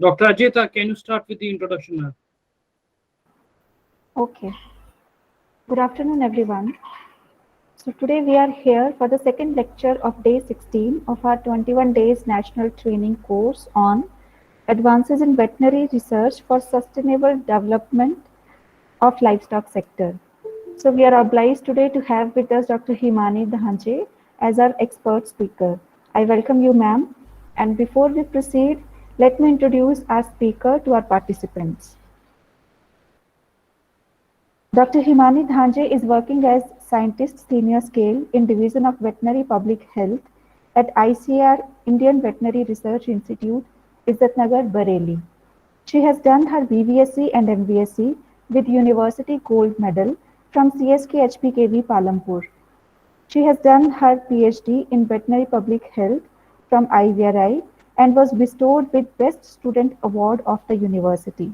Dr. Ajita, can you start with the introduction now? Okay. Good afternoon, everyone. So today we are here for the second lecture of day 16 of our 21 days national training course on advances in veterinary research for sustainable development of livestock sector. So we are obliged today to have with us Dr. Himani Dhanje as our expert speaker. I welcome you, ma'am. And before we proceed, let me introduce our speaker to our participants. Doctor Himani Dhanje is working as Scientist Senior Scale in Division of Veterinary Public Health at ICAR Indian Veterinary Research Institute, Izzatnagar, Bareilly. She has done her BVSc and MVSc with University Gold Medal from CSK HPKV Palampur. She has done her PhD in Veterinary Public Health from IVRI and was bestowed with Best Student Award of the university.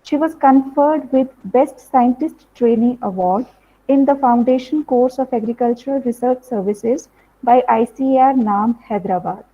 She was conferred with Best Scientist Trainee Award in the Foundation Course of Agricultural Research Services by ICAR NAM, Hyderabad.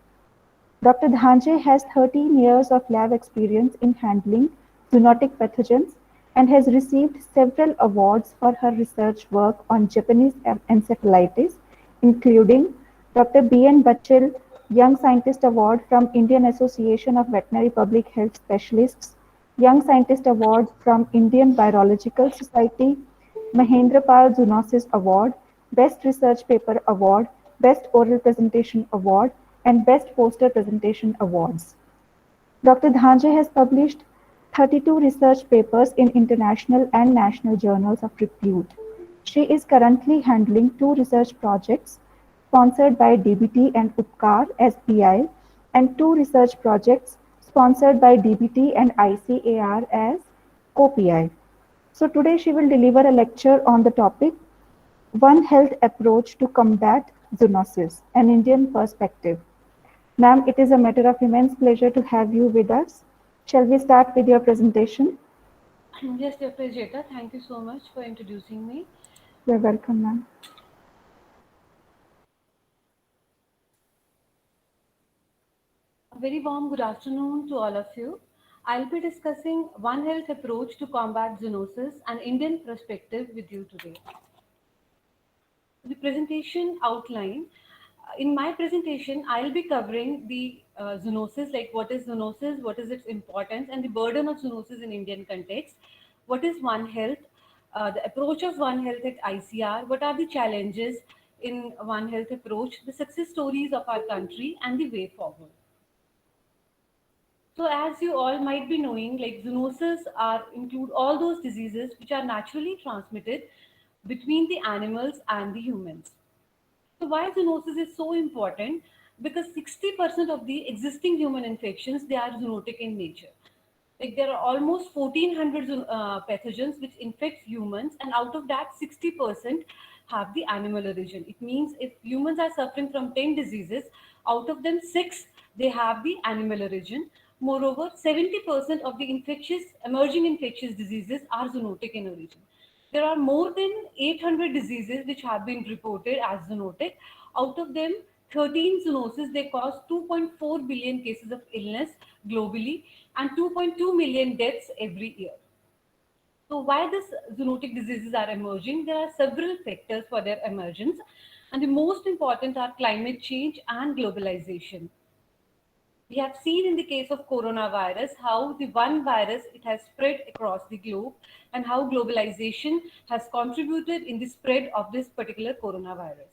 Dr. Dhanje has 13 years of lab experience in handling zoonotic pathogens and has received several awards for her research work on Japanese encephalitis, including Dr. B. N. Bachil Young Scientist Award from Indian Association of Veterinary Public Health Specialists, Young Scientist Award from Indian Virological Society, Mahendrapal Zoonosis Award, Best Research Paper Award, Best Oral Presentation Award, and Best Poster Presentation awards. Dr. Dhanje has published 32 research papers in international and national journals of repute. She is currently handling two research projects sponsored by DBT and UPCAR as PI, and two research projects sponsored by DBT and ICAR as co-PI. So today she will deliver a lecture on the topic One Health Approach to Combat Zoonosis, an Indian Perspective. Ma'am, it is a matter of immense pleasure to have you with us. Shall we start with your presentation? Yes, Dr. Jeta, thank you so much for introducing me. You're welcome, ma'am. A very warm good afternoon to all of you. I'll be discussing One Health approach to combat zoonosis, an Indian perspective with you today. The presentation outline. In my presentation, I'll be covering the zoonosis, like what is zoonosis, what is its importance, and the burden of zoonosis in Indian context. What is One Health? The approach of One Health at ICR. What are the challenges in One Health approach? The success stories of our country and the way forward. So as you all might be knowing, like zoonosis are include all those diseases which are naturally transmitted between the animals and the humans. So why zoonosis is so important? Because 60% of the existing human infections, they are zoonotic in nature. Like there are almost 1400 pathogens which infect humans, and out of that 60% have the animal origin. It means if humans are suffering from 10 diseases, out of them 6 they have the animal origin. Moreover, 70% of the emerging infectious diseases are zoonotic in origin. There are more than 800 diseases which have been reported as zoonotic. Out of them, 13 zoonoses, they cause 2.4 billion cases of illness globally and 2.2 million deaths every year. So why these zoonotic diseases are emerging? There are several factors for their emergence, and the most important are climate change and globalization. We have seen in the case of coronavirus how the one virus it has spread across the globe and how globalization has contributed in the spread of this particular coronavirus.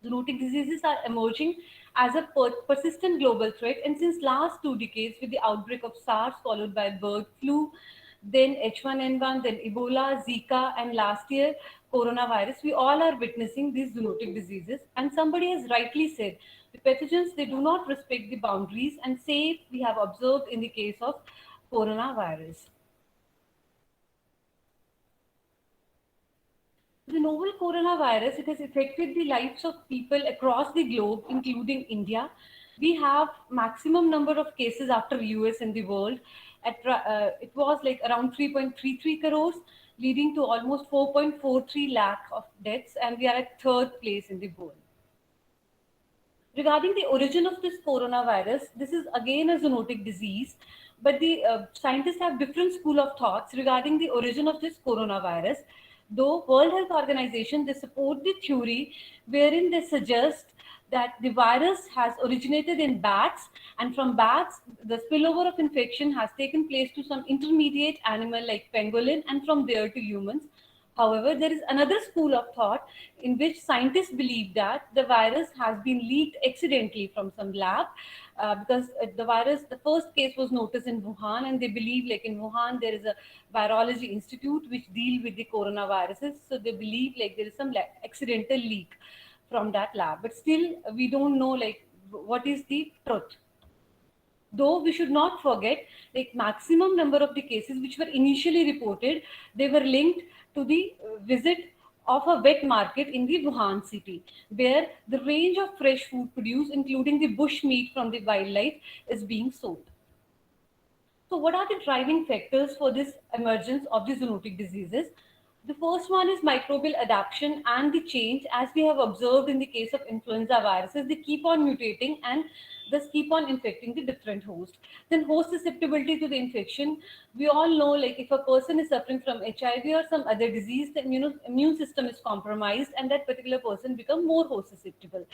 Zoonotic diseases are emerging as a persistent global threat, and since last 2 decades, with the outbreak of SARS followed by bird flu, then H1N1, then Ebola, Zika, and last year coronavirus, we all are witnessing these zoonotic diseases. And somebody has rightly said the pathogens they do not respect the boundaries, and say we have observed in the case of coronavirus. The novel coronavirus, it has affected the lives of people across the globe, including India. We have maximum number of cases after US in the world. It was like around 3.33 crores, leading to almost 4.43 lakh of deaths, and we are at third place in the world. Regarding the origin of this coronavirus, this is again a zoonotic disease, but the scientists have different school of thoughts regarding the origin of this coronavirus. Though World Health Organization, they support the theory wherein they suggest that the virus has originated in bats, and from bats the spillover of infection has taken place to some intermediate animal like pangolin, and from there to humans. However, there is another school of thought in which scientists believe that the virus has been leaked accidentally from some lab, because the virus, the first case was noticed in Wuhan, and they believe like in Wuhan there is a virology institute which deal with the coronaviruses. So they believe like there is some accidental leak from that lab, but still we don't know like what is the truth. Though we should not forget, like maximum number of the cases which were initially reported, they were linked to the visit of a wet market in the Wuhan city, where the range of fresh food produced, including the bush meat from the wildlife, is being sold. So, what are the driving factors for this emergence of the zoonotic diseases? The first one is microbial adaptation and the change, as we have observed in the case of influenza viruses, they keep on mutating and thus keep on infecting the different host. Then host susceptibility to the infection. We all know like if a person is suffering from HIV or some other disease, the immune system is compromised and that particular person become more host susceptible.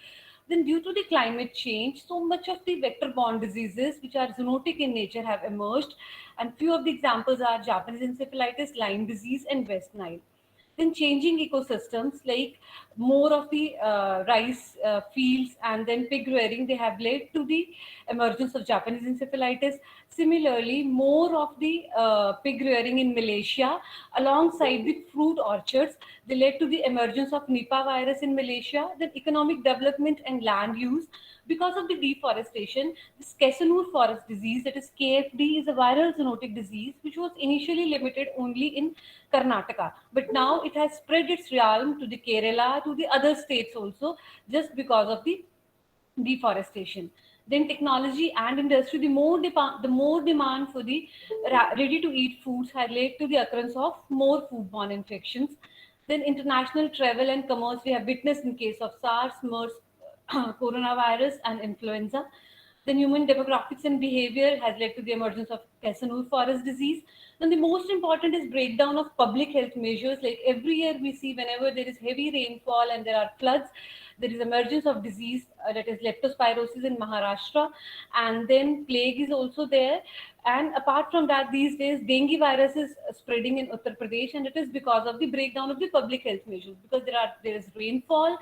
Then due to the climate change, so much of the vector-borne diseases which are zoonotic in nature have emerged, and few of the examples are Japanese encephalitis, Lyme disease, and West Nile. Then changing ecosystems like more of the rice fields and then pig rearing, they have led to the emergence of Japanese encephalitis. Similarly, more of the pig rearing in Malaysia alongside the fruit orchards, they led to the emergence of Nipah virus in Malaysia. Then economic development and land use, because of the deforestation, this Kessanur forest disease, that is KFD, is a viral zoonotic disease which was initially limited only in Karnataka, but now it has spread its realm to the Kerala, to the other states also, just because of the deforestation. Then technology and industry, the more demand for the ready-to-eat foods had led to the occurrence of more foodborne infections. Then international travel and commerce, we have witnessed in case of SARS, MERS, coronavirus, and influenza. Then human demographics and behavior has led to the emergence of Kessanur forest disease. Then the most important is breakdown of public health measures. Like every year we see whenever there is heavy rainfall and there are floods, there is emergence of disease, that is leptospirosis in Maharashtra, and then plague is also there. And apart from that, these days dengue virus is spreading in Uttar Pradesh, and it is because of the breakdown of the public health measures, because there is rainfall,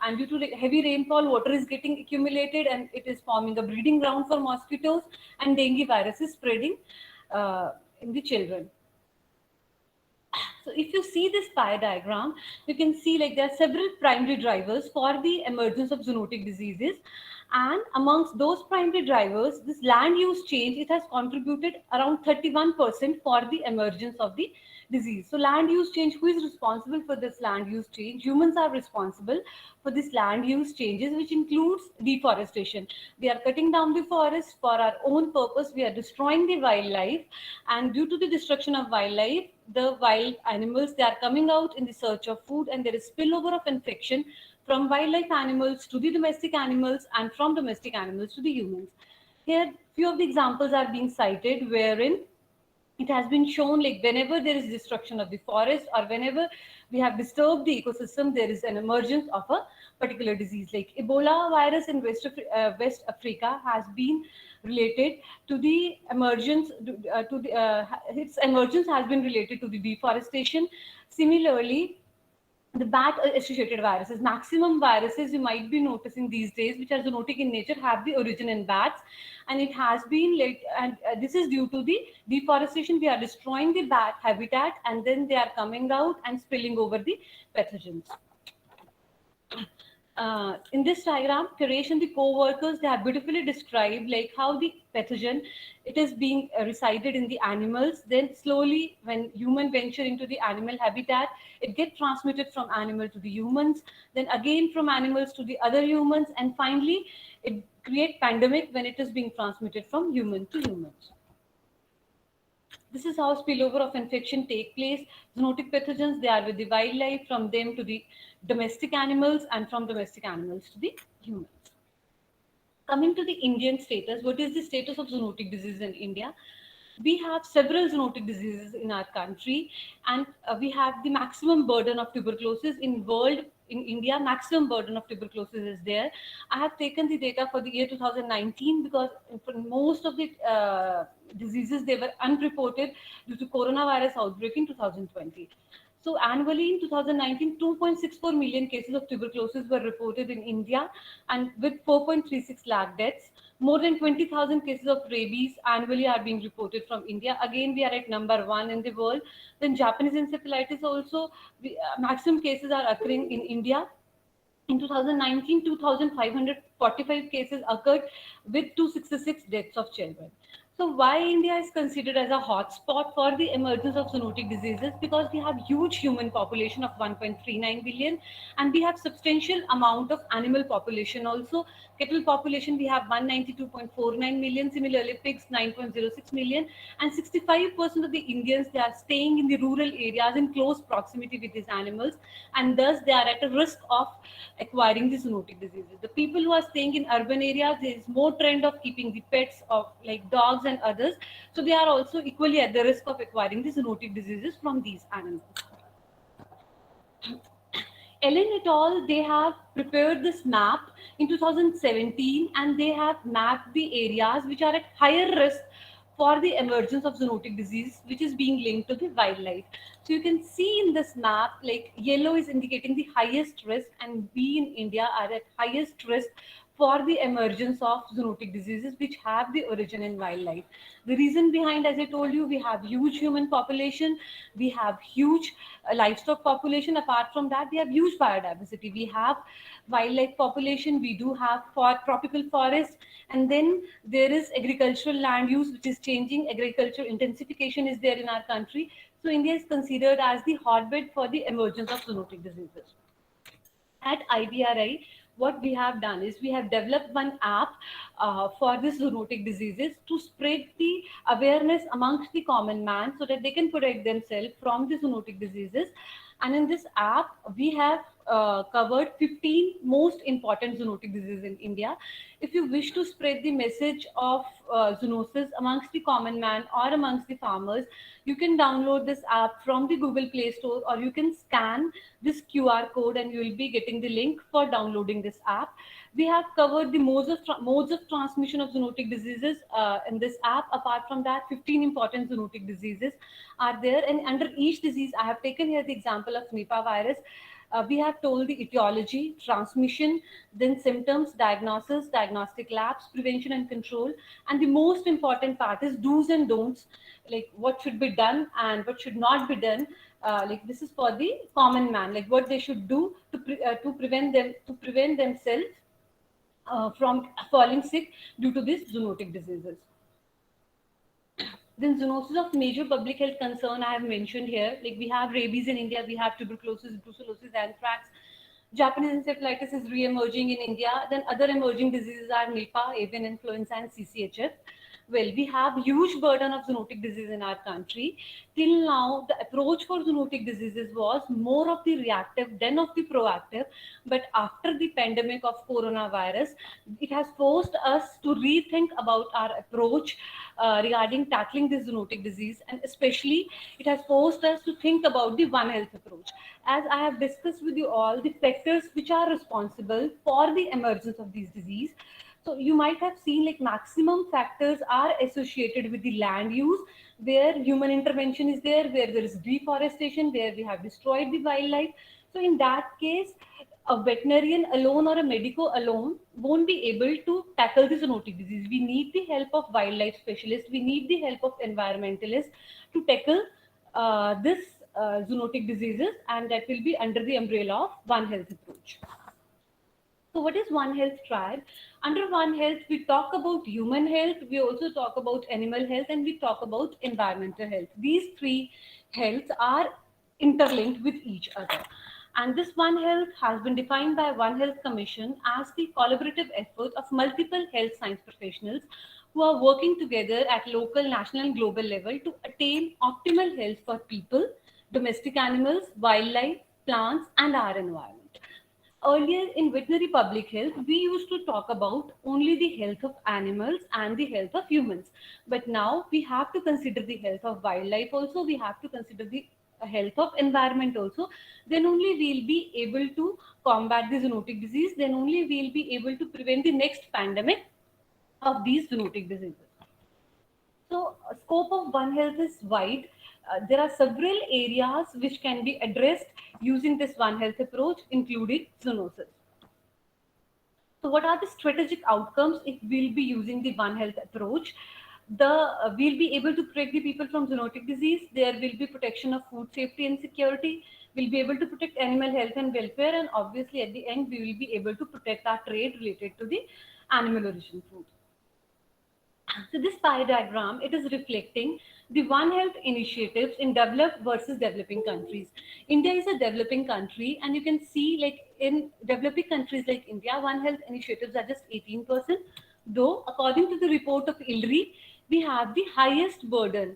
and due to the heavy rainfall, water is getting accumulated and it is forming a breeding ground for mosquitoes, and dengue virus is spreading in the children. So if you see this pie diagram, you can see like there are several primary drivers for the emergence of zoonotic diseases. And amongst those primary drivers, this land use change, it has contributed around 31% for the emergence of the disease. So land use change, who is responsible for this land use change? Humans are responsible for this land use changes, which includes deforestation. We are cutting down the forest for our own purpose. We are destroying the wildlife, and due to the destruction of wildlife, the wild animals, they are coming out in the search of food, and there is spillover of infection from wildlife animals to the domestic animals, and from domestic animals to the humans. Here few of the examples are being cited wherein it has been shown like whenever there is destruction of the forest or whenever we have disturbed the ecosystem, there is an emergence of a particular disease. Like Ebola virus in West Africa has been related to the emergence, its emergence has been related to the deforestation. Similarly, the bat associated viruses, maximum viruses you might be noticing these days which are zoonotic in nature, have the origin in bats, and it has been like, and this is due to the deforestation. We are destroying the bat habitat, and then they are coming out and spilling over the pathogens. In this diagram, Suresh and the co-workers, they have beautifully described like how the pathogen, it is being resided in the animals. Then slowly, when human venture into the animal habitat, it gets transmitted from animal to the humans, then again from animals to the other humans, and finally, it creates pandemic when it is being transmitted from human to humans. This is how spillover of infection take place. Zoonotic pathogens, they are with the wildlife, from them to the domestic animals, and from domestic animals to the humans. Coming to the Indian status, what is the status of zoonotic disease in India? We have several zoonotic diseases in our country, and we have the maximum burden of tuberculosis in world. In India, maximum burden of tuberculosis is there. I have taken the data for the year 2019 because for most of the diseases, they were unreported due to coronavirus outbreak in 2020. So annually in 2019, 2.64 million cases of tuberculosis were reported in India, and with 4.36 lakh deaths. More than 20,000 cases of rabies annually are being reported from India. Again, we are at number one in the world. Then Japanese encephalitis also, maximum cases are occurring in India. In 2019, 2,545 cases occurred with 266 deaths of children. So why India is considered as a hotspot for the emergence of zoonotic diseases? Because we have huge human population of 1.39 billion, and we have substantial amount of animal population also. Cattle population, we have 192.49 million, similarly pigs 9.06 million, and 65% of the Indians, they are staying in the rural areas in close proximity with these animals, and thus they are at a risk of acquiring the zoonotic diseases. The people who are staying in urban areas, there is more trend of keeping the pets of like dogs and others. So they are also equally at the risk of acquiring the zoonotic diseases from these animals. Ellen et al., they have prepared this map in 2017, and they have mapped the areas which are at higher risk for the emergence of zoonotic disease, which is being linked to the wildlife. So you can see in this map, like yellow is indicating the highest risk, and we in India are at highest risk for the emergence of zoonotic diseases which have the origin in wildlife. The reason behind, as I told you, we have huge human population, we have huge livestock population. Apart from that, we have huge biodiversity. We have wildlife population, we do have for tropical forest, and then there is agricultural land use which is changing. Agricultural intensification is there in our country. So India is considered as the hotbed for the emergence of zoonotic diseases. At IBRI, what we have done is we have developed one app for these zoonotic diseases to spread the awareness amongst the common man so that they can protect themselves from the zoonotic diseases. And in this app, we have covered 15 most important zoonotic diseases in India. If you wish to spread the message of zoonosis amongst the common man or amongst the farmers, you can download this app from the Google Play Store, or you can scan this QR code and you will be getting the link for downloading this app. We have covered the modes of transmission of zoonotic diseases in this app. Apart from that, 15 important zoonotic diseases are there, and under each disease, I have taken here the example of Nipah virus. We have told the etiology, transmission, then symptoms, diagnosis, diagnostic labs, prevention and control. And the most important part is do's and don'ts, like what should be done and what should not be done. Like this is for the common man, like what they should do to prevent themselves from falling sick due to these zoonotic diseases. Then zoonosis of major public health concern I have mentioned here. Like we have rabies in India, we have tuberculosis, brucellosis, anthrax. Japanese encephalitis is re-emerging in India. Then other emerging diseases are Nipah, avian influenza, and CCHF. Well, we have huge burden of zoonotic disease in our country. Till now, the approach for zoonotic diseases was more of the reactive than of the proactive. But after the pandemic of coronavirus, it has forced us to rethink about our approach regarding tackling this zoonotic disease, and especially it has forced us to think about the One Health approach. As I have discussed with you all, the factors which are responsible for the emergence of these disease. So you might have seen like maximum factors are associated with the land use, where human intervention is there, where there is deforestation, where we have destroyed the wildlife. So in that case, a veterinarian alone or a medico alone won't be able to tackle this zoonotic disease. We need the help of wildlife specialists. We need the help of environmentalists to tackle this zoonotic diseases, and that will be under the umbrella of One Health approach. So what is One Health triad? Under One Health, we talk about human health, we also talk about animal health, and we talk about environmental health. These three healths are interlinked with each other. And this One Health has been defined by One Health Commission as the collaborative effort of multiple health science professionals who are working together at local, national, and global level to attain optimal health for people, domestic animals, wildlife, plants, and our environment. Earlier in veterinary public health, we used to talk about only the health of animals and the health of humans. But now we have to consider the health of wildlife also, we have to consider the health of environment also. Then only we'll be able to combat the zoonotic disease, then only we'll be able to prevent the next pandemic of these zoonotic diseases. So, scope of One Health is wide. There are several areas which can be addressed using this One Health approach, including zoonosis. So, what are the strategic outcomes if we'll be using the One Health approach? We'll be able to protect the people from zoonotic disease. There will be protection of food safety and security. We'll be able to protect animal health and welfare, and obviously at the end we will be able to protect our trade related to the animal origin food. So this pie diagram, it is reflecting the One Health initiatives in developed versus developing countries. India is a developing country, and you can see like in developing countries like India, One Health initiatives are just 18%. Though, according to the report of ILRI, we have the highest burden.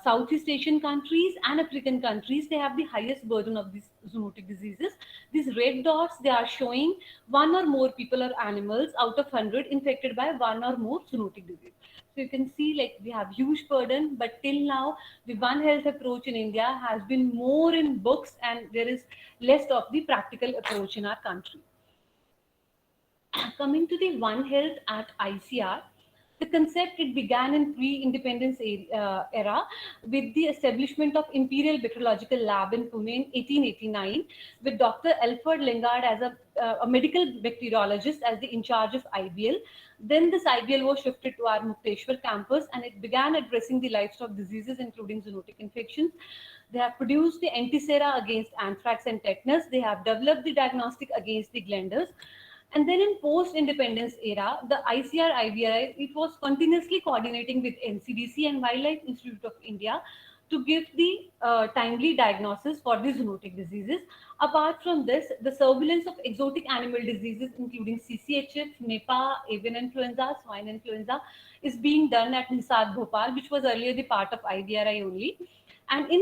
Southeast Asian countries and African countries, they have the highest burden of these zoonotic diseases. These red dots, they are showing one or more people or animals out of 100 infected by one or more zoonotic disease. So you can see like we have huge burden, but till now the One Health approach in India has been more in books, and there is less of the practical approach in our country. Coming to the One Health at ICR, the concept, it began in pre-independence era with the establishment of Imperial Bacteriological Lab in Pune in 1889, with Dr. Alfred Lingard as a medical bacteriologist as the in charge of IBL. Then this IBL was shifted to our Mukteshwar campus, and it began addressing the livestock diseases, including zoonotic infections. They have produced the antisera against anthrax and tetanus. They have developed the diagnostic against the glanders. And then in post-independence era, the ICR IBRI, it was continuously coordinating with NCDC and Wildlife Institute of India to give the timely diagnosis for the zoonotic diseases. Apart from this, the surveillance of exotic animal diseases, including CCHF, Nipah, avian influenza, swine influenza, is being done at Nisad Bhopal, which was earlier the part of IBRI only. And in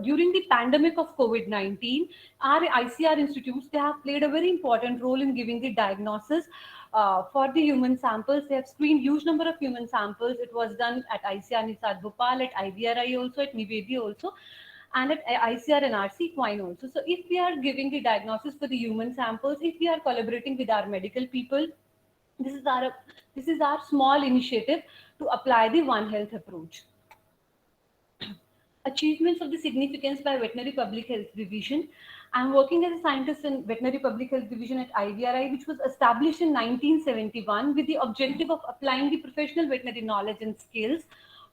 during the pandemic of COVID-19, our ICR institutes, they have played a very important role in giving the diagnosis for the human samples. They have screened huge number of human samples. It was done at ICR Nisad Bhopal, at IBRI also, at Nivedi also, and at ICR NRC Quine also. So if we are giving the diagnosis for the human samples, if we are collaborating with our medical people, this is our small initiative to apply the One Health approach. Achievements of the significance by Veterinary Public Health Division. I'm working as a scientist in Veterinary Public Health Division at IVRI, which was established in 1971 with the objective of applying the professional veterinary knowledge and skills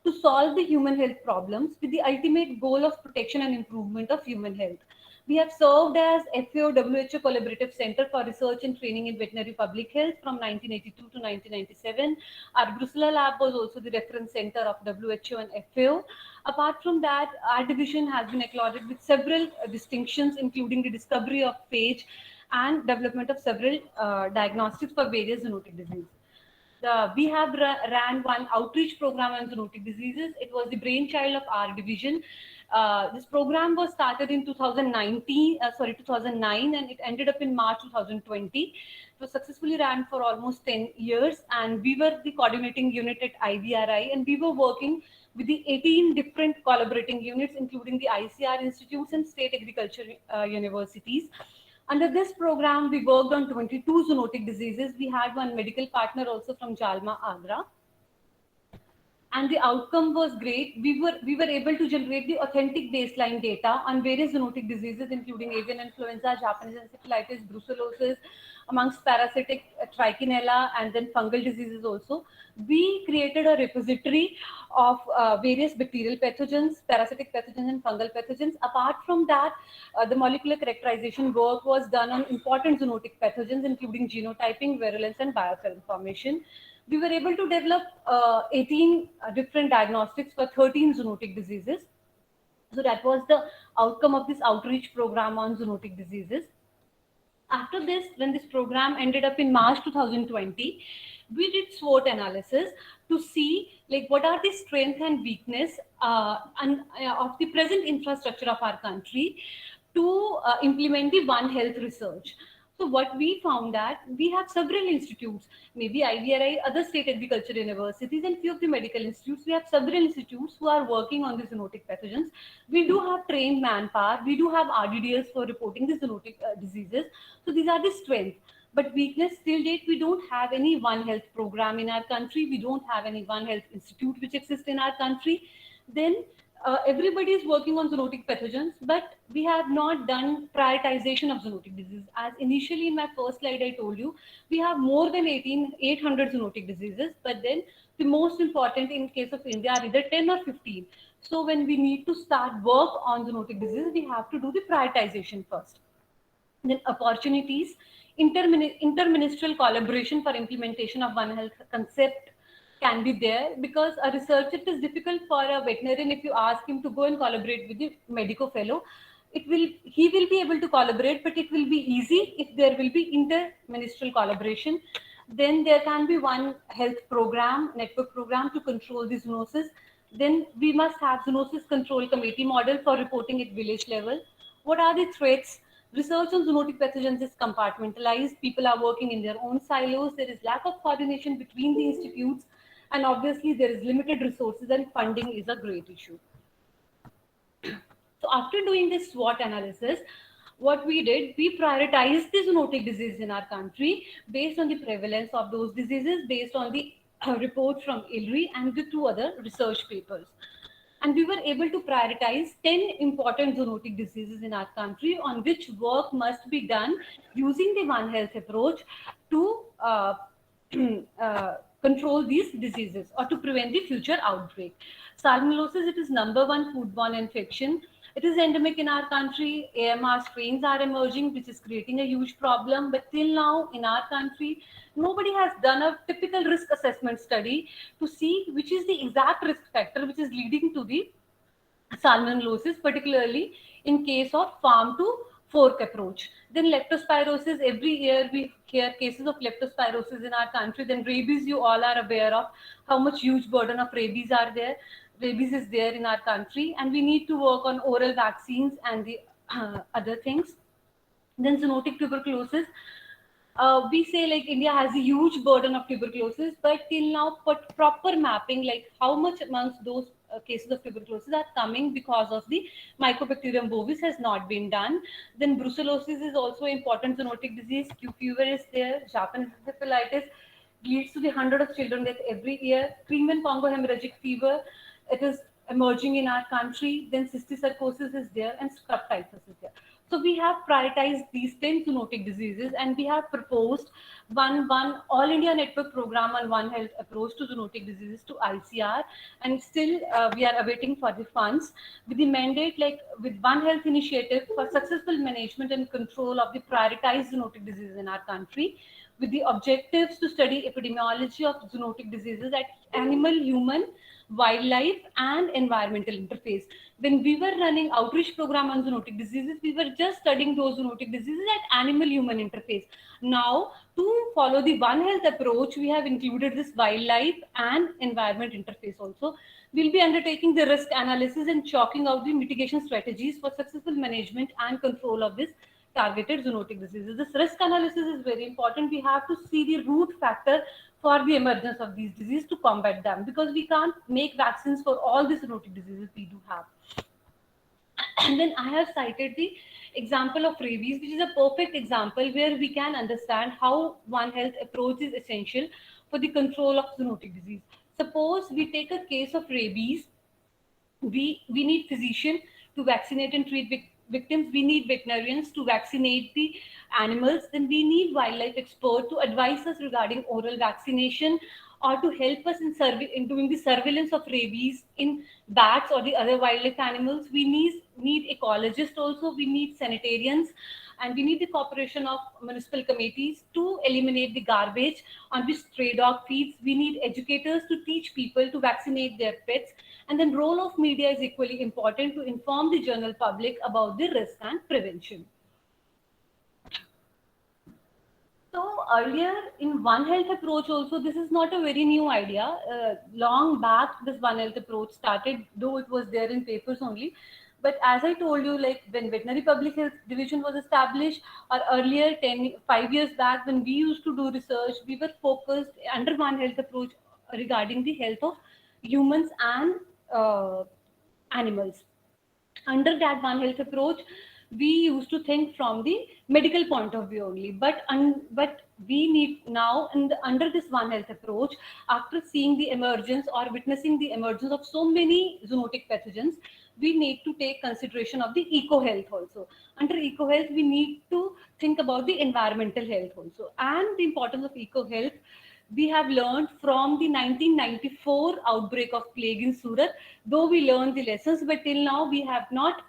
to solve the human health problems with the ultimate goal of protection and improvement of human health. We have served as FAO WHO Collaborative Center for Research and Training in Veterinary Public Health from 1982 to 1997. Our Brussels lab was also the reference center of WHO and FAO. Apart from that, our division has been accorded with several distinctions, including the discovery of phage and development of several diagnostics for various zoonotic diseases. We have ran one outreach program on zoonotic diseases. It was the brainchild of our division. This program was started in 2009, and it ended up in March 2020. It was successfully ran for almost 10 years, and we were the coordinating unit at IVRI, and we were working with the 18 different collaborating units, including the ICR institutes and state agriculture universities. Under this program, we worked on 22 zoonotic diseases. We had one medical partner also from Jalma, Agra. And the outcome was great. We were able to generate the authentic baseline data on various zoonotic diseases, including avian influenza, Japanese encephalitis, brucellosis, amongst parasitic trichinella, and then fungal diseases also. We created a repository of various bacterial pathogens, parasitic pathogens, and fungal pathogens. Apart from that, the molecular characterization work was done on important zoonotic pathogens, including genotyping, virulence, and biofilm formation. We were able to develop 18 different diagnostics for 13 zoonotic diseases. So that was the outcome of this outreach program on zoonotic diseases. After this, when this program ended up in March 2020, we did SWOT analysis to see like what are the strength and weakness of the present infrastructure of our country to implement the One Health research. So what we found that we have several institutes, maybe IVRI, other state agriculture universities, and few of the medical institutes. We have several institutes who are working on the zoonotic pathogens. We do have trained manpower. We do have RDDS for reporting the zoonotic diseases. So these are the strengths. But weakness, till date, we don't have any One Health program in our country. We don't have any One Health institute which exists in our country. Then everybody is working on zoonotic pathogens, but we have not done prioritization of zoonotic diseases. As initially in my first slide I told you, we have more than 800 zoonotic diseases, but then the most important in case of India are either 10 or 15. So when we need to start work on zoonotic diseases, we have to do the prioritization first. Then opportunities, interministerial collaboration for implementation of One Health concept can be there, because a researcher, it is difficult for a veterinarian if you ask him to go and collaborate with the medico fellow. He will be able to collaborate, but it will be easy if there will be interministerial collaboration. Then there can be one health program, network program to control the zoonosis. Then we must have zoonosis control committee model for reporting at village level. What are the threats? Research on zoonotic pathogens is compartmentalized. People are working in their own silos. There is lack of coordination between the institutes, and obviously there is limited resources, and funding is a great issue. So after doing this SWOT analysis, what we did, we prioritized the zoonotic disease in our country based on the prevalence of those diseases, based on the report from ILRI and the 2 other research papers. And we were able to prioritize 10 important zoonotic diseases in our country on which work must be done using the One Health approach to control these diseases or to prevent the future outbreak. Salmonellosis, it is #1 foodborne infection. It is endemic in our country. AMR strains are emerging, which is creating a huge problem. But till now, in our country, nobody has done a typical risk assessment study to see which is the exact risk factor which is leading to the salmonellosis, particularly in case of farm to fork approach. Then leptospirosis, every year we hear cases of leptospirosis in our country. Then rabies, you all are aware of how much huge burden of rabies are there. Rabies is there in our country, and we need to work on oral vaccines and the other things. Then zoonotic tuberculosis. We say like India has a huge burden of tuberculosis, but till now, but proper mapping, like how much amongst those cases of tuberculosis are coming because of the Mycobacterium bovis, has not been done. Then brucellosis is also important zoonotic disease. Q fever is there. Japanese encephalitis leads to the 100 of children death every year. Crimean Congo hemorrhagic fever, it is emerging in our country. Then cysticercosis is there, and scrub typhus is there. So we have prioritized these 10 zoonotic diseases, and we have proposed one all India network program on One Health approach to zoonotic diseases to ICR, and still we are awaiting for the funds with the mandate, like with One Health initiative for successful management and control of the prioritized zoonotic diseases in our country, with the objectives to study epidemiology of zoonotic diseases at animal, human, wildlife and environmental interface. When we were running outreach program on zoonotic diseases, we were just studying those zoonotic diseases at animal-human interface. Now, to follow the One Health approach, we have included this wildlife and environment interface also. We'll be undertaking the risk analysis and chalking out the mitigation strategies for successful management and control of this targeted zoonotic diseases. This risk analysis is very important. We have to see the root factor for the emergence of these diseases to combat them, because we can't make vaccines for all the zoonotic diseases we do have. And then I have cited the example of rabies, which is a perfect example where we can understand how One Health approach is essential for the control of zoonotic disease. Suppose we take a case of rabies, we need physician to vaccinate and treat victims, we need veterinarians to vaccinate the animals, then we need wildlife expert to advise us regarding oral vaccination or to help us in doing the surveillance of rabies in bats or the other wildlife animals. We need ecologists also, we need sanitarians, and we need the cooperation of municipal committees to eliminate the garbage on which stray dog feeds. We need educators to teach people to vaccinate their pets. And then role of media is equally important to inform the general public about the risk and prevention. So earlier in One Health approach also, this is not a very new idea. Long back, this One Health approach started, though it was there in papers only. But as I told you, like when veterinary public health division was established, or earlier 5 years back when we used to do research, we were focused under One Health approach regarding the health of humans and animals. Under that One Health approach, we used to think from the medical point of view only, but we need now under this One Health approach, after seeing the emergence or witnessing the emergence of so many zoonotic pathogens, we need to take consideration of the eco health also. Under eco health, we need to think about the environmental health also, and the importance of eco health we have learned from the 1994 outbreak of plague in Surat. Though we learned the lessons, but till now we have not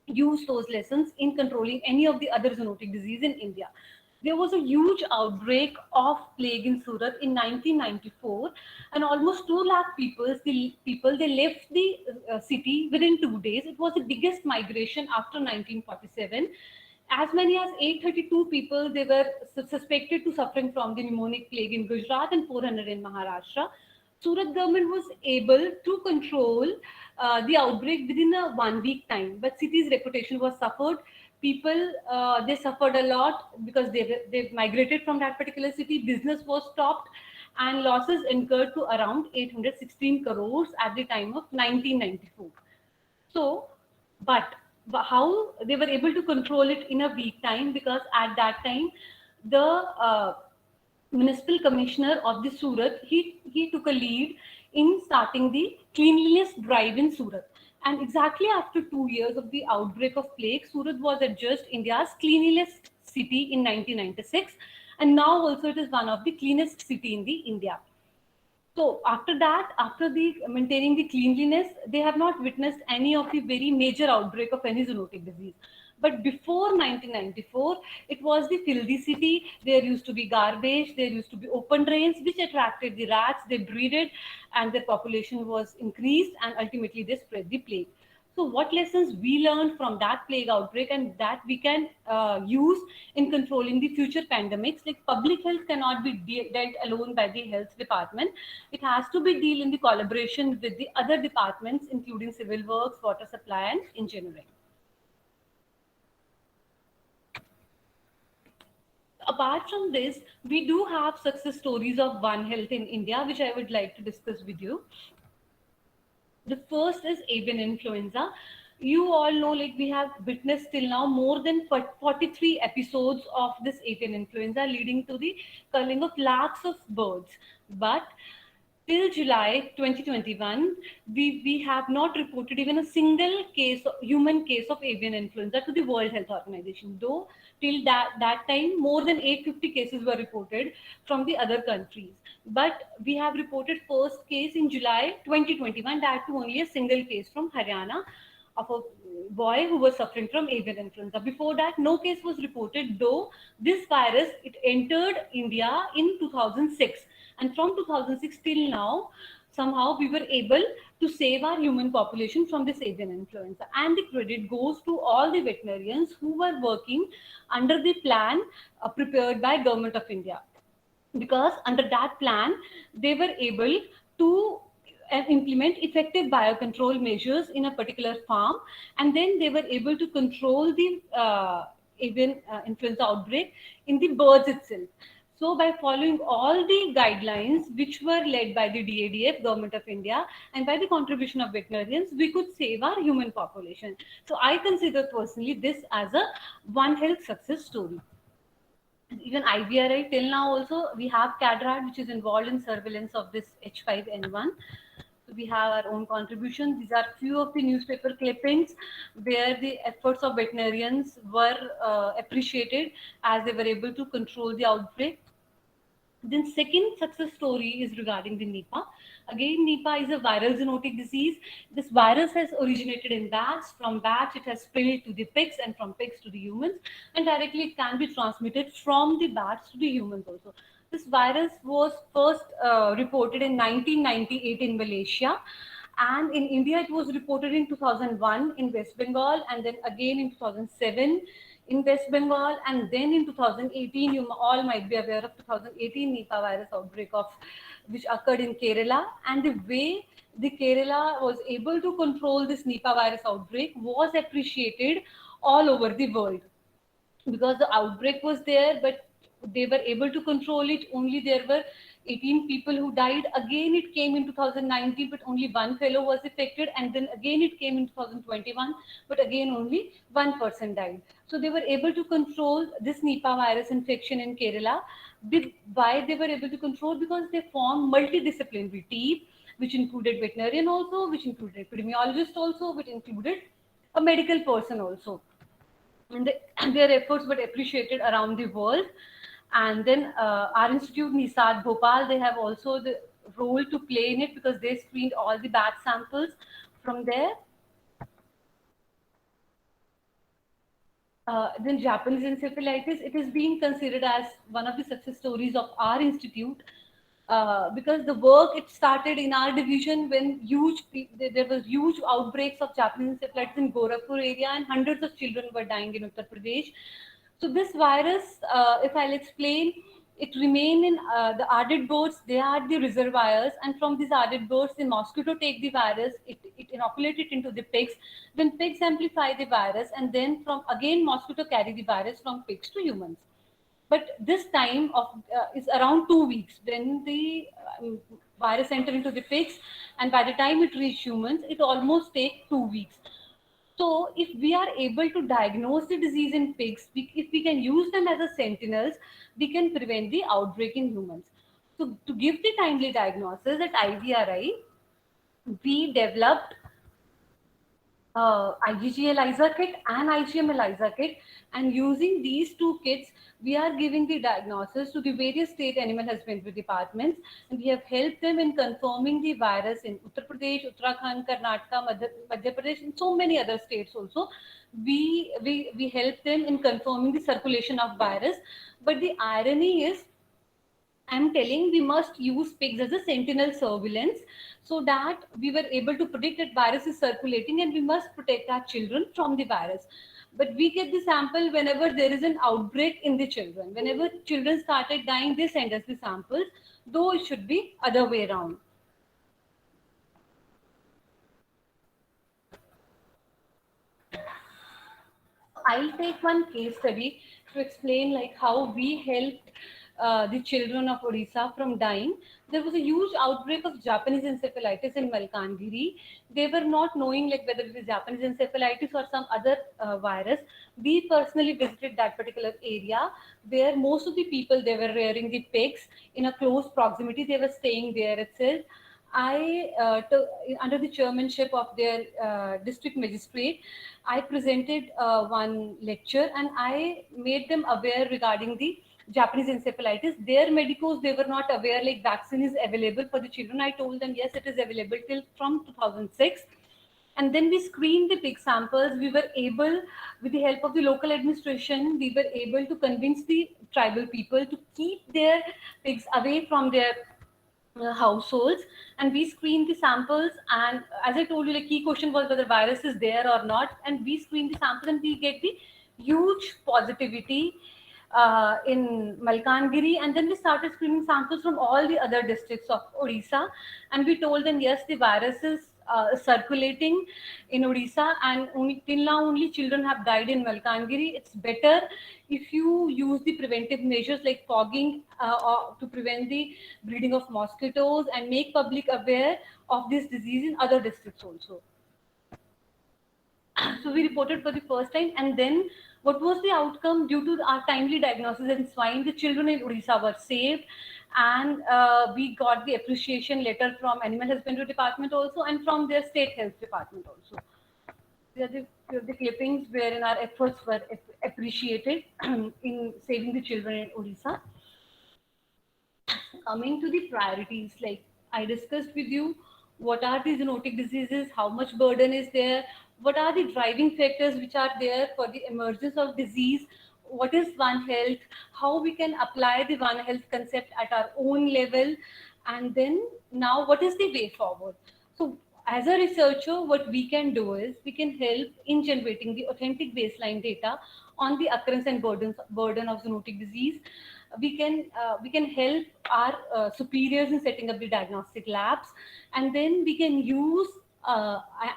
used those lessons in controlling any of the other zoonotic disease in India. There was a huge outbreak of plague in Surat in 1994, and almost 2 lakh people they left the city within 2 days. It was the biggest migration after 1947. As many as 832 people they were suspected to suffering from the pneumonic plague in Gujarat and 400 in Maharashtra. Surat government was able to control the outbreak within a 1 week time, but city's reputation was suffered. People they suffered a lot because they migrated from that particular city. Business was stopped, and losses incurred to around 816 crores at the time of 1994. So, but how they were able to control it in a week time, because at that time the municipal commissioner of the Surat, he took a lead in starting the cleanliness drive in Surat. And exactly after 2 years of the outbreak of plague, Surat was adjudged India's cleanliest city in 1996, and now also it is one of the cleanest city in the India. So after that, after the maintaining the cleanliness, they have not witnessed any of the very major outbreak of any zoonotic disease. But before 1994, it was the filthy city. There used to be garbage, there used to be open drains, which attracted the rats. They breeded, and their population was increased, and ultimately they spread the plague. So, what lessons we learned from that plague outbreak, and that we can use in controlling the future pandemics? Like public health cannot be dealt alone by the health department. It has to be dealt in the collaboration with the other departments, including civil works, water supply, and engineering. Apart from this, we do have success stories of One Health in India, which I would like to discuss with you. The first is avian influenza. You all know, like we have witnessed till now more than 43 episodes of this avian influenza, leading to the culling of lakhs of birds. But till July 2021, we have not reported even a single human case of avian influenza to the World Health Organization. Though till that time, more than 850 cases were reported from the other countries. But we have reported first case in July 2021, that too only a single case from Haryana of a boy who was suffering from avian influenza. Before that, no case was reported, though this virus, it entered India in 2006. And from 2006 till now, somehow we were able to save our human population from this avian influenza. And the credit goes to all the veterinarians who were working under the plan prepared by Government of India. Because under that plan, they were able to implement effective biocontrol measures in a particular farm, and then they were able to control the avian influenza outbreak in the birds itself. So by following all the guidelines which were led by the DADF, Government of India, and by the contribution of veterinarians, we could save our human population. So I consider personally this as a One Health success story. Even IVRI, till now also we have CADRAT, which is involved in surveillance of this H5N1. So we have our own contribution. These are few of the newspaper clippings where the efforts of veterinarians were appreciated as they were able to control the outbreak. Then second success story is regarding the Nipah. Again, Nipah is a viral zoonotic disease. This virus has originated in bats. From bats, it has spread to the pigs, and from pigs to the humans. And directly, it can be transmitted from the bats to the humans also. This virus was first reported in 1998 in Malaysia. And in India, it was reported in 2001 in West Bengal, and then again in 2007 in West Bengal, and then in 2018, you all might be aware of 2018 Nipah virus outbreak of which occurred in Kerala, and the way the Kerala was able to control this Nipah virus outbreak was appreciated all over the world, because the outbreak was there, but they were able to control it. Only there were 18 people who died. Again, it came in 2019, but only one fellow was affected. And then again, it came in 2021, but again, only one person died. So they were able to control this Nipah virus infection in Kerala. Why they were able to control? Because they formed multidisciplinary team, which included veterinarian also, which included epidemiologist also, which included a medical person also, and their efforts were appreciated around the world. And then our institute, Nisad Bhopal, they have also the role to play in it, because they screened all the batch samples from there. Then Japanese encephalitis, it is being considered as one of the success stories of our institute, because the work it started in our division when there was huge outbreaks of Japanese encephalitis in Gorakhpur area, and hundreds of children were dying in Uttar Pradesh. So this virus, if I'll explain, it remain in the ardent birds. They are the reservoirs, and from these ardent birds, the mosquito take the virus. It inoculate it into the pigs. Then pigs amplify the virus, and then from again mosquito carry the virus from pigs to humans. But this time of is around 2 weeks when the virus enter into the pigs, and by the time it reach humans, it almost take 2 weeks. So if we are able to diagnose the disease in pigs, if we can use them as a sentinels, we can prevent the outbreak in humans. So to give the timely diagnosis at IVRI, we developed IgG ELISA kit and IgM ELISA kit, and using these two kits, we are giving the diagnosis to the various state animal husbandry departments, and we have helped them in confirming the virus in Uttar Pradesh, Uttarakhand, Karnataka, Madhya Pradesh, and so many other states also. We help them in confirming the circulation of virus. But the irony is, I'm telling we must use pigs as a sentinel surveillance, so that we were able to predict that virus is circulating, and we must protect our children from the virus. But we get the sample whenever there is an outbreak in the children. Whenever children started dying, they send us the samples, though it should be other way around. I'll take one case study to explain like how we helped the children of Odisha from dying. There was a huge outbreak of Japanese encephalitis in Malkangiri. They were not knowing like whether it is Japanese encephalitis or some other virus. We personally visited that particular area where most of the people, they were rearing the pigs in a close proximity. They were staying there itself. Under the chairmanship of their district magistrate, I presented one lecture, and I made them aware regarding the Japanese encephalitis. Their medicos, they were not aware like vaccine is available for the children. I told them, yes, it is available till from 2006. And then we screened the pig samples. We were able, with the help of the local administration, we were able to convince the tribal people to keep their pigs away from their households, and we screened the samples. And as I told you, the key question was whether virus is there or not, and we screened the samples, and we get the huge positivity in Malkangiri. And then we started screening samples from all the other districts of Odisha, and we told them, yes, the virus is circulating in Odisha, and till now only children have died in Malkangiri. It's better if you use the preventive measures like fogging to prevent the breeding of mosquitoes, and make public aware of this disease in other districts also. So we reported for the first time, and then what was the outcome? Due to our timely diagnosis in swine, the children in Odisha were saved, and we got the appreciation letter from Animal Husbandry Department also, and from their State Health Department also. These are the few of the clippings wherein our efforts were appreciated in saving the children in Odisha. Coming to the priorities, like I discussed with you, what are the zoonotic diseases, how much burden is there, what are the driving factors which are there for the emergence of disease, what is One Health, how we can apply the One Health concept at our own level, and then now what is the way forward. So as a researcher, what we can do is we can help in generating the authentic baseline data on the occurrence and burden of zoonotic disease. We can help our superiors in setting up the diagnostic labs, and then we can use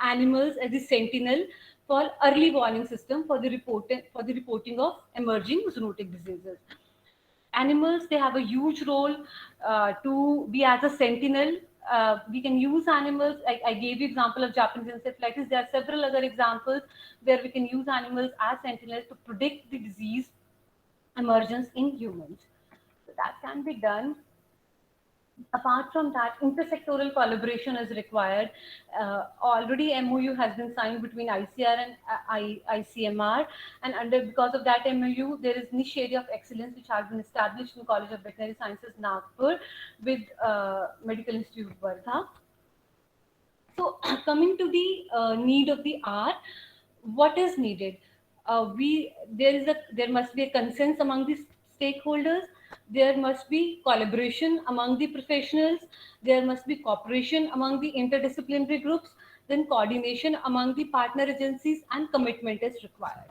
animals as a sentinel for early warning system for the reporting of emerging zoonotic diseases. Animals, they have a huge role to be as a sentinel. We can use animals. I gave you example of Japanese encephalitis. There are several other examples where we can use animals as sentinels to predict the disease emergence in humans. So that can be done. Apart from that, intersectoral collaboration is required. Already MOU has been signed between ICR and ICMR, and because of that MOU, there is niche area of excellence which has been established in College of Veterinary Sciences, Nagpur, with Medical Institute Wardha. So coming to the need of the hour, what is needed? There must be a consensus among the stakeholders. There must be collaboration among the professionals. There must be cooperation among the interdisciplinary groups. Then coordination among the partner agencies, and commitment is required.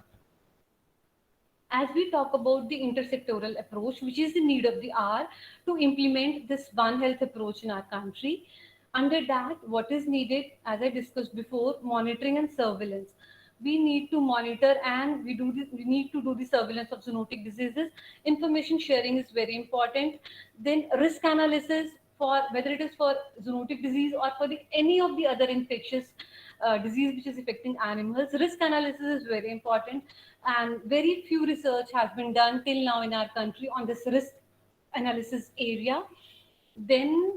As we talk about the intersectoral approach, which is the need of the hour to implement this One Health approach in our country, under that, what is needed, as I discussed before, monitoring and surveillance. We need to monitor, and we need to do the surveillance of zoonotic diseases. Information sharing is very important. Then risk analysis, for whether it is for zoonotic disease or for any of the other infectious disease which is affecting animals. Risk analysis is very important, and very few research has been done till now in our country on this risk analysis area. Then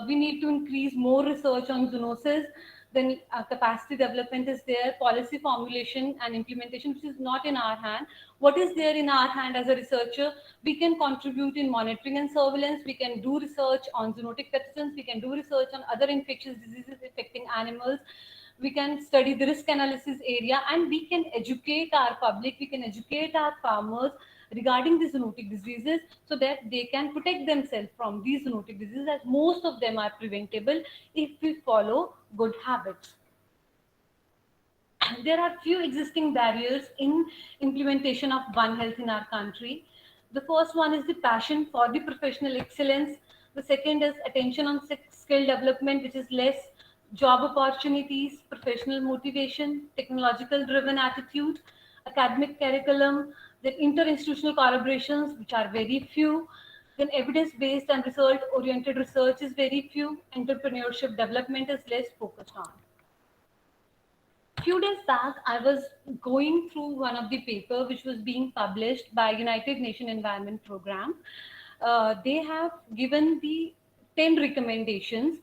we need to increase more research on zoonosis. Then capacity development is there, policy formulation and implementation, which is not in our hand. What is there in our hand as a researcher? We can contribute in monitoring and surveillance. We can do research on zoonotic pathogens. We can do research on other infectious diseases affecting animals. We can study the risk analysis area, and we can educate our public. We can educate our farmers regarding the zoonotic diseases, so that they can protect themselves from these zoonotic diseases, as most of them are preventable if we follow good habits. There are few existing barriers in implementation of One Health in our country. The first one is the passion for the professional excellence. The second is attention on skill development, which is less, job opportunities, professional motivation, technological driven attitude, academic curriculum, then interinstitutional collaborations, which are very few, then evidence-based and result-oriented research is very few, entrepreneurship development is less focused on. Few days back, I was going through one of the paper which was being published by United Nations Environment Program. They have given the 10 recommendations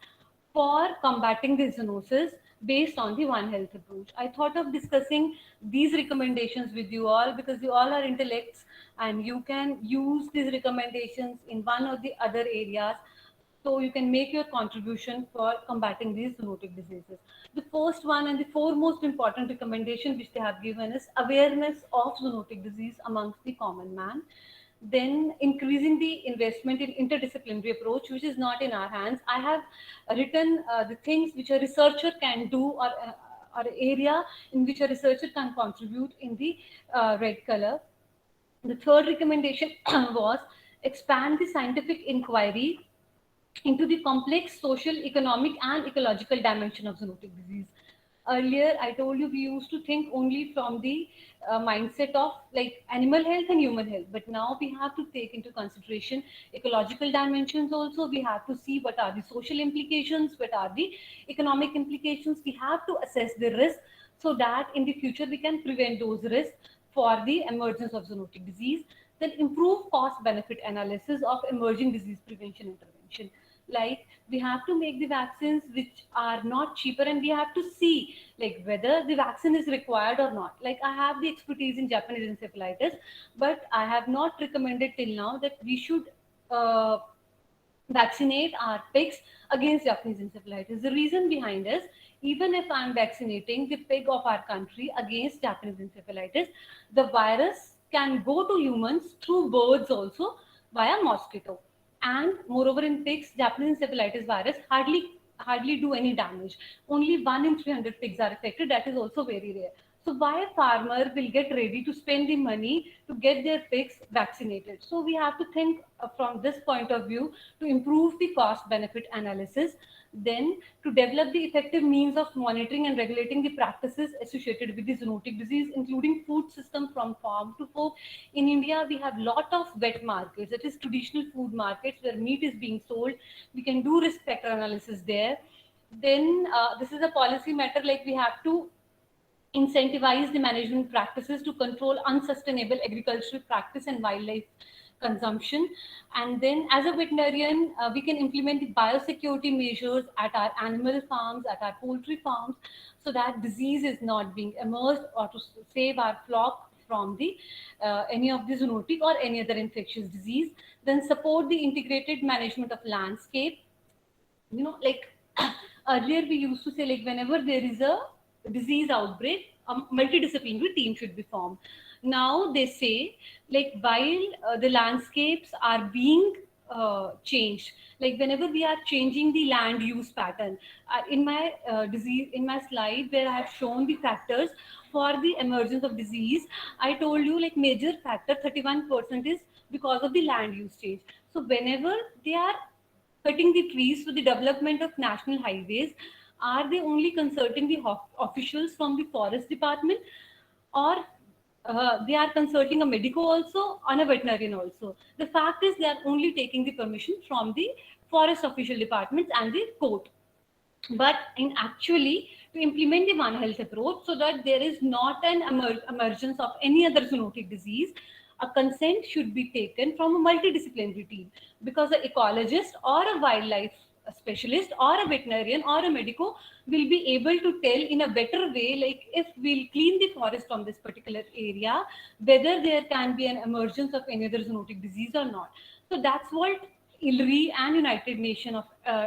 for combating the zoonosis based on the One Health approach. I thought of discussing these recommendations with you all, because you all are intellects and you can use these recommendations in one or the other areas, so you can make your contribution for combating these zoonotic diseases. The first one and the foremost important recommendation which they have given is awareness of zoonotic disease amongst the common man. Then increasing the investment in interdisciplinary approach, which is not in our hands. I have written the things which a researcher can do, or area in which a researcher can contribute in the red color. The third recommendation was expand the scientific inquiry into the complex social, economic, and ecological dimension of zoonotic disease. Earlier, I told you we used to think only from the mindset of like animal health and human health, but now we have to take into consideration ecological dimensions also. We have to see what are the social implications, what are the economic implications. We have to assess the risk, so that in the future we can prevent those risks for the emergence of zoonotic disease. Then improve cost benefit analysis of emerging disease prevention intervention. Like we have to make the vaccines which are not cheaper, and we have to see like whether the vaccine is required or not. Like I have the expertise in Japanese encephalitis, but I have not recommended till now that we should vaccinate our pigs against Japanese encephalitis. The reason behind is, even if I'm vaccinating the pig of our country against Japanese encephalitis, the virus can go to humans through birds also via mosquito. And moreover, in pigs, Japanese encephalitis virus hardly hardly do any damage. Only 1 in 300 pigs are affected. That is also very rare. So why a farmer will get ready to spend the money to get their pigs vaccinated? So we have to think from this point of view to improve the cost benefit analysis, then to develop the effective means of monitoring and regulating the practices associated with the zoonotic disease, including food system from farm to fork. In India, we have lot of wet markets, that is traditional food markets where meat is being sold. We can do risk factor analysis there. Then this is a policy matter, like we have to incentivize the management practices to control unsustainable agricultural practice and wildlife consumption. And then as a veterinarian, we can implement the biosecurity measures at our animal farms, at our poultry farms, so that disease is not being emerged, or to save our flock from the any of the zoonotic or any other infectious disease. Then support the integrated management of landscape. Like earlier we used to say, like whenever there is a disease outbreak, a multidisciplinary team should be formed. Now they say, like while the landscapes are being changed, like whenever we are changing the land use pattern, in my slide where I have shown the factors for the emergence of disease, I told you like major factor 31% is because of the land use change. So whenever they are cutting the trees for the development of national highways, are they only consulting the officials from the forest department, or they are consulting a medico also and a veterinarian also? The fact is they are only taking the permission from the forest official departments and the court. But in actually to implement the One Health approach so that there is not an emergence of any other zoonotic disease, a consent should be taken from a multidisciplinary team, because an ecologist or a wildlife specialist or a veterinarian or a medico will be able to tell in a better way, like if we'll clean the forest from this particular area, whether there can be an emergence of any other zoonotic disease or not. So that's what ILRI and United Nations of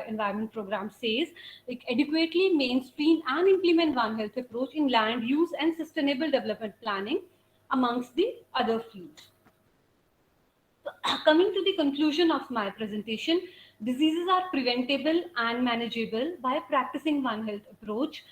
Environment Program says, like adequately mainstream and implement One Health approach in land use and sustainable development planning amongst the other fields. So, coming to the conclusion of my presentation, diseases are preventable and manageable by practicing One Health approach,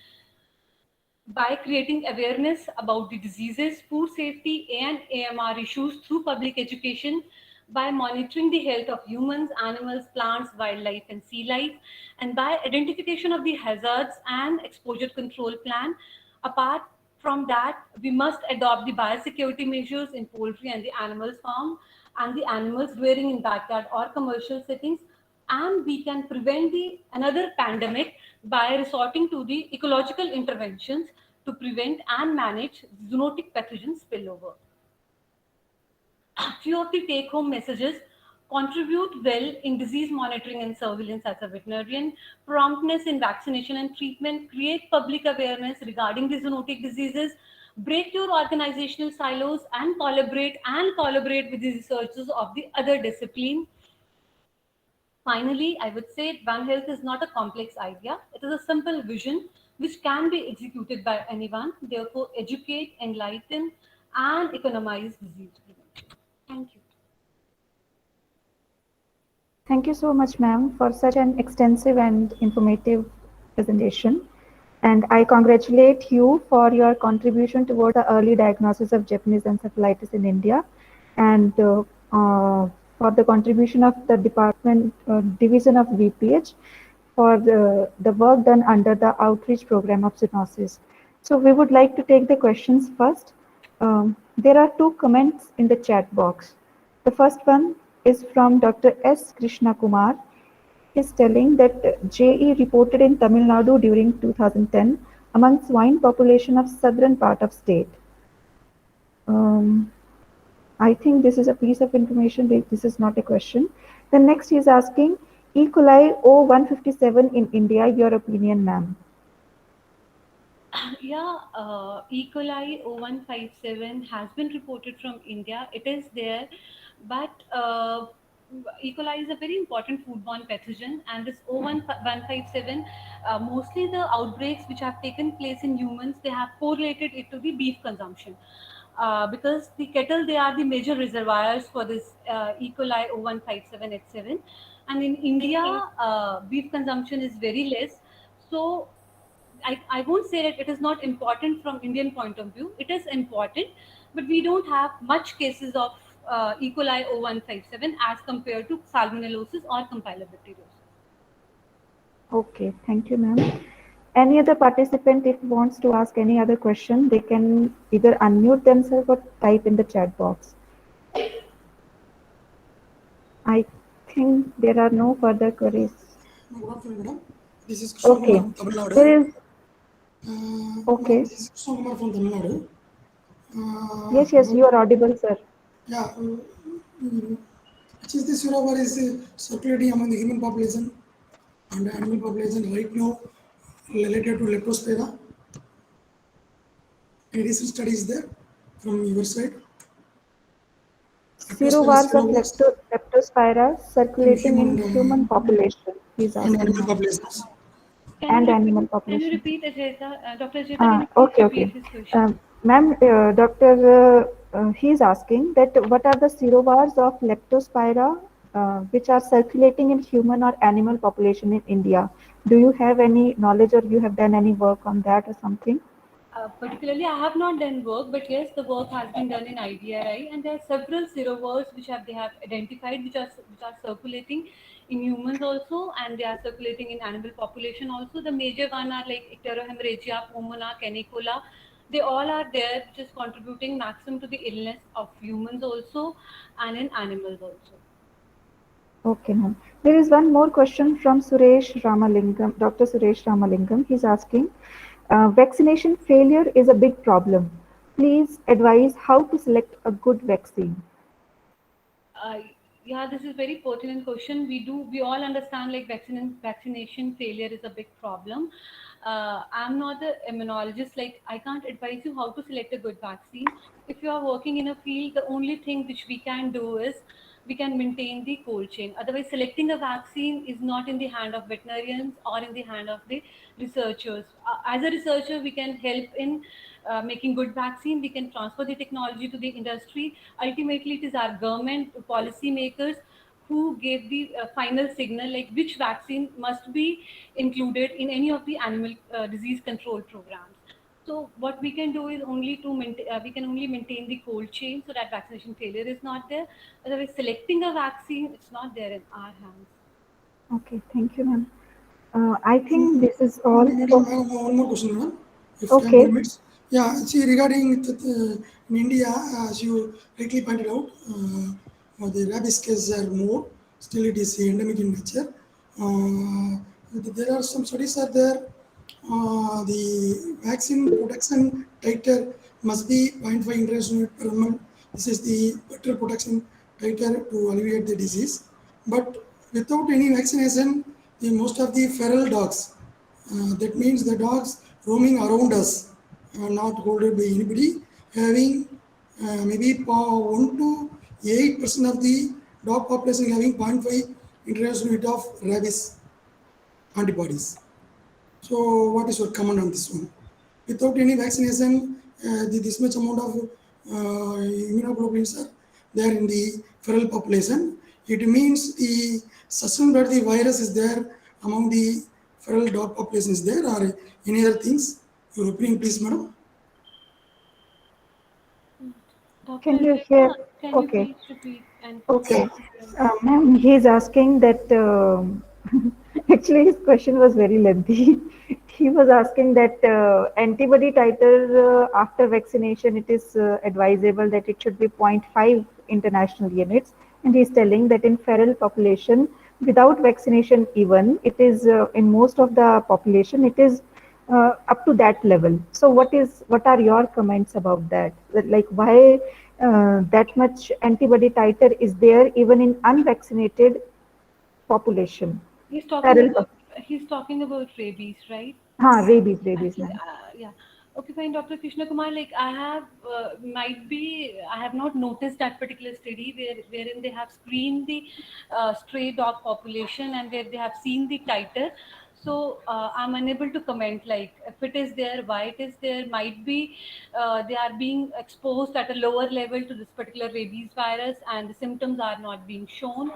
by creating awareness about the diseases, food safety, and AMR issues through public education, by monitoring the health of humans, animals, plants, wildlife, and sea life, and by identification of the hazards and exposure control plan. Apart from that, we must adopt the biosecurity measures in poultry and the animals farm and the animals rearing in backyard or commercial settings, and we can prevent the another pandemic by resorting to the ecological interventions to prevent and manage zoonotic pathogen spillover. A few of the take home messages: contribute well in disease monitoring and surveillance as a veterinarian, promptness in vaccination and treatment, create public awareness regarding the zoonotic diseases, break your organizational silos and collaborate with the researchers of the other discipline. Finally, I would say One Health is not a complex idea. It is a simple vision which can be executed by anyone. Therefore, educate, enlighten, and economize disease prevention. Thank you. Thank you so much, ma'am, for such an extensive and informative presentation. And I congratulate you for your contribution toward the early diagnosis of Japanese encephalitis in India, and for the contribution of the division of VPH for the work done under the outreach program of zoonosis. So we would like to take the questions first. There are two comments in the chat box. The first one is from Dr. S. Krishna Kumar. He's telling that JE reported in Tamil Nadu during 2010 among swine population of southern part of state. I think this is a piece of information. This is not a question. The next he is asking E. coli O157 in India. Your opinion, ma'am? Yeah, E. coli O157 has been reported from India. It is there, but E. coli is a very important foodborne pathogen, and this O157, mostly the outbreaks which have taken place in humans, they have correlated it to the beef consumption. Because the cattle, they are the major reservoirs for this E. coli O157H7. And in India, beef consumption is very less. So I won't say that it is not important from Indian point of view. It is important, but we don't have much cases of E. coli O157 as compared to salmonellosis or campylobacteriosis. Okay, thank you, ma'am. Any other participant, if wants to ask any other question, they can either unmute themselves or type in the chat box. I think there are no further queries. Good afternoon, madam. This is Krishna Okay, Kumar from Tamil Nadu. there is, Madam, okay. this is Krishna Kumar from Tamil Nadu. Yes, you are audible, sir. Yeah, which is this Suravar is circulating among the human population and animal population right now related to leptospira. Any recent studies there from your side? Serovars of Leptospira circulating in human, human population, he's and asking animal now. populations. And animal Can you population. repeat, Ajayta? Dr. Ajayta, can you please Okay, repeat okay. his question? Ma'am, he's asking that what are the serovars of Leptospira which are circulating in human or animal population in India? Do you have any knowledge or you have done any work on that or something? Particularly, I have not done work, but yes, the work has been done in IDRI, and there are several serovars which they have identified, which are circulating in humans also, and they are circulating in animal population also. The major one are like Icterohemorrhagia, Pneumona, Canicola. They all are there, which is contributing maximum to the illness of humans also, and in animals also. Okay, ma'am. There is one more question from Suresh Ramalingam, Dr. Suresh Ramalingam. He's asking, vaccination failure is a big problem. Please advise how to select a good vaccine. Uh, yeah, this is very pertinent question. We all understand like vaccination failure is a big problem. I'm not the immunologist. Like I can't advise you how to select a good vaccine. If you are working in a field, the only thing which we can do is we can maintain the cold chain. Otherwise, selecting a vaccine is not in the hand of veterinarians or in the hand of the researchers. As a researcher, we can help in making good vaccine. We can transfer the technology to the industry. Ultimately, it is our government policy makers who gave the final signal like which vaccine must be included in any of the animal disease control programs. So what we can do is only to maintain, we can only maintain the cold chain so that vaccination failure is not there. Otherwise, selecting a vaccine, it's not there in our hands. Okay, thank you, ma'am. I think this is all. Madam, I have one more question, madam, if time Okay. permits. Yeah, see, regarding in India, as you rightly pointed out, the rabies cases are more. Still, it is endemic in nature. There are some studies are there. The vaccine protection titer must be 0.5 international unit per ml. This is the better protection titer to alleviate the disease. But without any vaccination, most of the feral dogs, that means the dogs roaming around us, not holded by anybody, having maybe 1 to 8% of the dog population having 0.5 international unit of rabies antibodies. So, what is your comment on this one? Without any vaccination, this much amount of immunoglobulins are there in the feral population. It means the suspicion that the virus is there among the feral dog population is there, or any other things. Your opinion, please, madam. Dr. Can you Ajayta, share? can you Okay. please repeat and Okay. clarify? Ma'am, he's asking that actually his question was very lengthy. He was asking that antibody titer after vaccination, it is advisable that it should be zero point 0.5 international units. And he's telling that in feral population, without vaccination even, it is in most of the population, it is up to that level. So what are your comments about that? Like why that much antibody titer is there even in unvaccinated population? He's talking Feral about rabies, right? rabies, Actually, ma'am. yeah. Okay, fine, Dr. Krishna Kumar. Like I have, I have not noticed that particular study wherein they have screened the stray dog population and where they have seen the titer. So I'm unable to comment. Like if it is there, why it is there. Might be they are being exposed at a lower level to this particular rabies virus, and the symptoms are not being shown.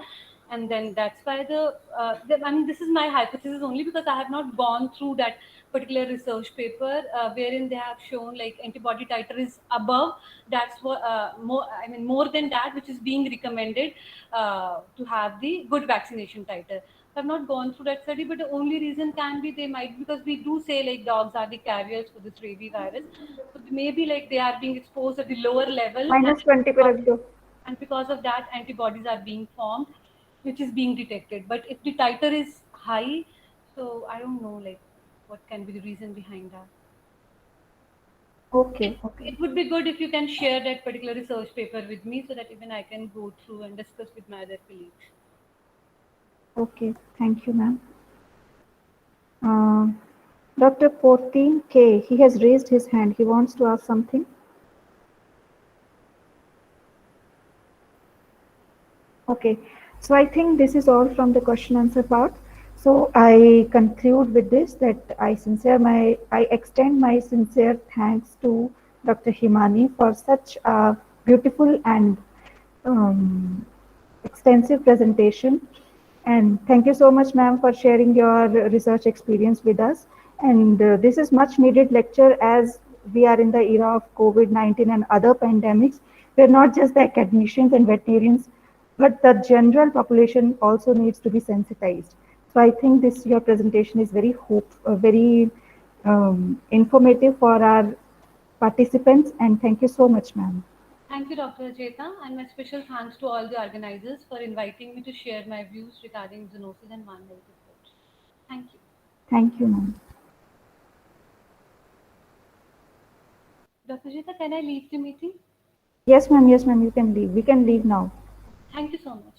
And then that's why I mean, this is my hypothesis only because I have not gone through that particular research paper wherein they have shown like antibody titer is above. That's what more than that, which is being recommended to have the good vaccination titer. So I've not gone through that study, but the only reason can be they might, because we do say like dogs are the carriers for this rabies virus. So maybe like they are being exposed at the lower level, -20 पे रख दो. and because of that antibodies are being formed, which is being detected. But if the titer is high, so I don't know like what can be the reason behind that. Okay. It would be good if you can share that particular research paper with me so that even I can go through and discuss with my other colleagues. Okay. Thank you, ma'am. Dr. Portin K. He has raised his hand. He wants to ask something. Okay. So I think this is all from the question answer part. So I conclude with this that I extend my sincere thanks to Dr. Himani for such a beautiful and extensive presentation. And thank you so much, ma'am, for sharing your research experience with us. And this is much needed lecture as we are in the era of COVID-19 and other pandemics. We're not just the academicians and veterinarians, but the general population also needs to be sensitized. So I think your presentation is very informative for our participants. And thank you so much, ma'am. Thank you, Dr. Ajeta, and my special thanks to all the organizers for inviting me to share my views regarding zoonosis and One Health approach. Thank you. Thank you, ma'am. Dr. Ajeta, can I leave the meeting? Yes, ma'am. Yes, ma'am. You can leave. We can leave now. Thank you so much.